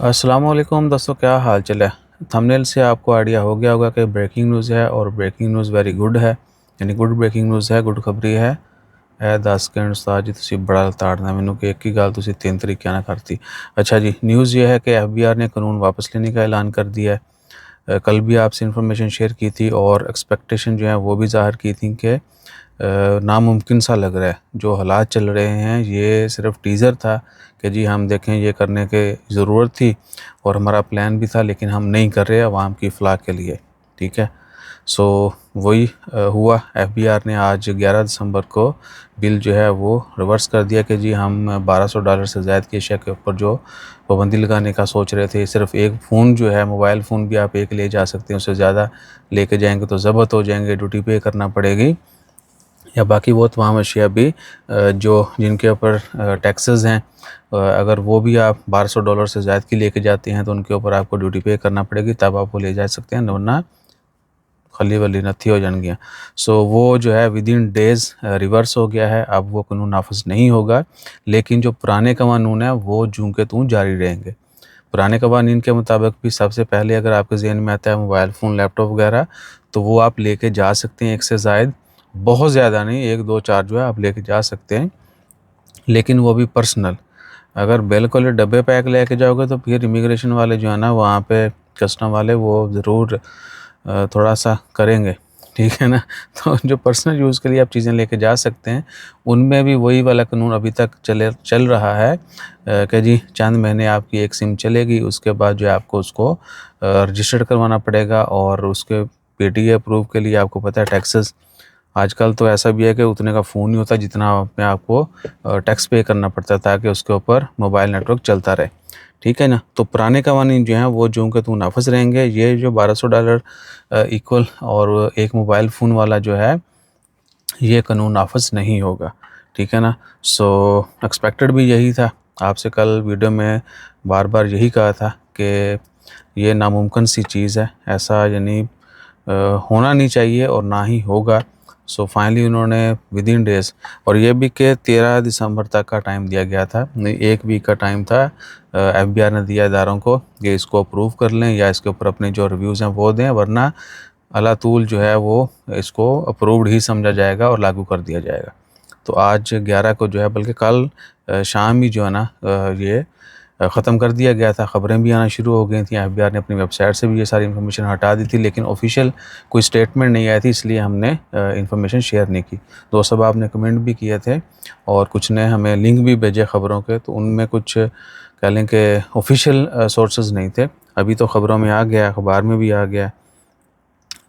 अस्सलाम वालेकुम दोस्तों, क्या हाल चाल है। थंबनेल से आपको आइडिया हो गया होगा कि ब्रेकिंग न्यूज़ है और ब्रेकिंग न्यूज़ वेरी गुड है, यानी गुड ब्रेकिंग न्यूज़ है, गुड खबरी है। 10 ਸਕਿੰਟ ਉਸਤਾਦ ਜੀ ਤੁਸੀਂ ਬੜਾ ਤਾੜਨਾ ਮੈਨੂੰ ਕਿ ਇੱਕ ਹੀ ਗੱਲ ਤੁਸੀਂ ਤਿੰਨ ਤਰੀਕਿਆਂ ਨਾਲ ਕਰਤੀ। अच्छा जी, न्यूज़ ये है कि FBR ने कानून वापस लेने का ऐलान कर दिया है। कल भी आपसे इन्फॉर्मेशन शेयर की थी और एक्सपेक्टेशन जो है वो भी ज़ाहिर की थी कि नामुमकिन सा लग रहा है। जो हालात चल रहे हैं ये सिर्फ टीज़र था कि जी हम देखें ये करने की ज़रूरत थी और हमारा प्लान भी था, लेकिन हम नहीं कर रहे आवाम की फलाह के लिए। ठीक है, सो वही हुआ। FBR ने आज 11 दिसंबर को बिल जो है वो रिवर्स कर दिया कि जी हम $1200 से ज़्यादा की अशिया के ऊपर जो पाबंदी लगाने का सोच रहे थे। सिर्फ एक फ़ोन जो है, मोबाइल फ़ोन भी आप एक ले जा सकते हैं, उससे ज़्यादा लेके जाएंगे तो ज़ब्त हो जाएंगे, ड्यूटी पे करना पड़ेगी, या बाकी वो तमाम अशिया भी जो जिनके ऊपर टैक्सेस हैं, अगर वो भी आप $1200 से ज़्यादा की लेके जाते हैं तो उनके ऊपर आपको ड्यूटी पे करना पड़ेगी, तब आप वो ले जा सकते हैं, वरना खली वली नथी हो जाएंगी। सो वो जो है विद इन डेज़ रिवर्स हो गया है। अब वो कानून नाफिज नहीं होगा, लेकिन जो पुराने कानून है वो जूं के तूं जारी रहेंगे। पुराने कवानीन के मुताबिक भी सबसे पहले अगर आपके ज़हन में आता है मोबाइल फ़ोन, लैपटॉप वगैरह, तो वो आप लेके जा सकते हैं, एक से ज़ायद, बहुत ज़्यादा नहीं, 1 2 4 जो है आप लेके जा सकते हैं, लेकिन वो भी पर्सनल। अगर बिल्कुल डब्बे पैक लेके जाओगे तो फिर इमिग्रेशन वाले जो है ना, वहाँ पे कस्टम वाले वो ज़रूर थोड़ा सा करेंगे, ठीक है ना। तो जो पर्सनल यूज़ के लिए आप चीज़ें लेके जा सकते हैं, उनमें भी वही वाला कानून अभी तक चल रहा है कि जी चंद महीने आपकी एक सिम चलेगी, उसके बाद जो है आपको उसको रजिस्टर्ड करवाना पड़ेगा, और उसके PTA अप्रूव के लिए आपको पता है टैक्सेस। आजकल तो ऐसा भी है कि उतने का फ़ोन नहीं होता जितना में आपको टैक्स पे करना पड़ता है, ताकि उसके ऊपर मोबाइल नेटवर्क चलता रहे, ठीक है ना। तो पुराने कवानीन जो हैं वो जो के तू नाफिज रहेंगे। ये जो $1200 इक्वल और एक मोबाइल फ़ोन वाला जो है, ये कानून नाफिज नहीं होगा, ठीक है ना। सो एक्सपेक्टेड भी यही था। आपसे कल वीडियो में बार बार यही कहा था कि ये नामुमकिन सी चीज़ है, ऐसा यानी होना नहीं चाहिए और ना ही होगा। सो फाइनली उन्होंने विद इन डेज़, और ये भी कि 13 दिसंबर तक का टाइम दिया गया था, एक वीक का टाइम था FBR ने दिया इदारों को कि इसको अप्रूव कर लें या इसके ऊपर अपने जो रिव्यूज़ हैं वो दें, वरना अला तूल जो है वो इसको अप्रूव्ड ही समझा जाएगा और लागू कर दिया जाएगा। तो आज 11 को जो है, बल्कि कल शाम ही जो है ना ये ख़त्म कर दिया गया था। ख़बरें भी आना शुरू हो गई थी, FBR ने अपनी वेबसाइट से भी ये सारी इन्फॉर्मेशन हटा दी थी, लेकिन ऑफिशियल कोई स्टेटमेंट नहीं आई थी, इसलिए हमने इन्फॉर्मेशन शेयर नहीं की। दोस्त साहब आपने कमेंट भी किए थे और कुछ ने हमें लिंक भी भेजे ख़बरों के, तो उनमें कुछ कह लें कि ऑफिशियल सोर्सेज नहीं थे। अभी तो ख़बरों में आ गया, अखबार में भी आ गया।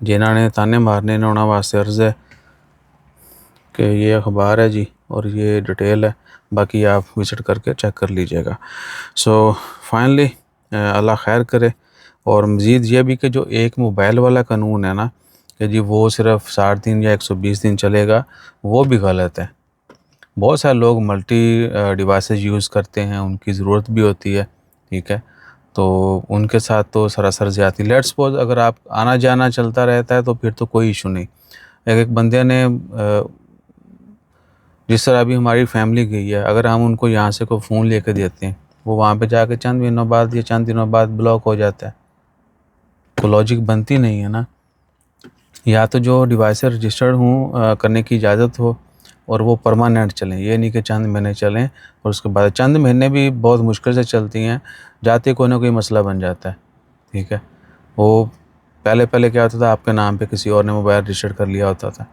जिन्होंने ताने मारने ने उन्होंने वास्ते अर्ज़ है कि ये अखबार है जी और ये डिटेल है, बाकी आप विज़िट करके चेक कर लीजिएगा। सो फाइनली अल्लाह खैर करे। और मज़ीद ये भी कि जो एक मोबाइल वाला कानून है ना कि जी वो सिर्फ 60 दिन या 120 दिन चलेगा, वो भी गलत है। बहुत सारे लोग मल्टी डिवाइसेस यूज़ करते हैं, उनकी ज़रूरत भी होती है, ठीक है, तो उनके साथ तो सरासर ज़्यादती। लेट्स सपोज अगर आप आना जाना चलता रहता है तो फिर तो कोई इशू नहीं। एक बंदे ने जिस तरह अभी हमारी फैमिली गई है, अगर हम उनको यहाँ से कोई फ़ोन लेके देते हैं, वो वहाँ पे जाके चंद महीनों बाद या चंद दिनों बाद ब्लॉक हो जाता है, तो लॉजिक बनती नहीं है ना। या तो जो डिवाइस रजिस्टर्ड हूँ करने की इजाज़त हो और वो परमानेंट चलें, ये नहीं कि चंद महीने चलें और उसके बाद चंद महीने भी बहुत मुश्किल से चलती हैं, जाते कोई ना कोई मसला बन जाता है, ठीक है। वो पहले पहले क्या होता था, आपके नाम पे किसी और ने मोबाइल रजिस्टर कर लिया होता था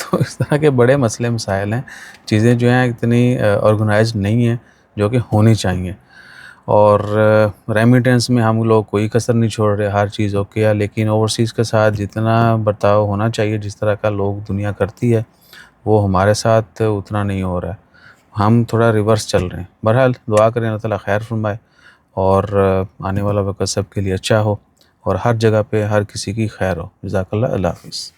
तो इस तरह के बड़े मसले मसाइल हैं। चीज़ें जो हैं इतनी ऑर्गेनाइज्ड नहीं हैं जो कि होनी चाहिए। और रेमिटेंस में हम लोग कोई कसर नहीं छोड़ रहे, हर चीज़ ओके है, लेकिन ओवरसीज़ के साथ जितना बर्ताव होना चाहिए, जिस तरह का लोग दुनिया करती है, वो हमारे साथ उतना नहीं हो रहा है। हम थोड़ा रिवर्स चल रहे हैं। बहरहाल दुआ करें अल्लाह ताला खैर फरमाए और आने वाला वक्त सबके लिए अच्छा हो और हर जगह पे हर किसी की खैर हो। जज़ाकल्लाह। अल्लाह हाफ़िज़।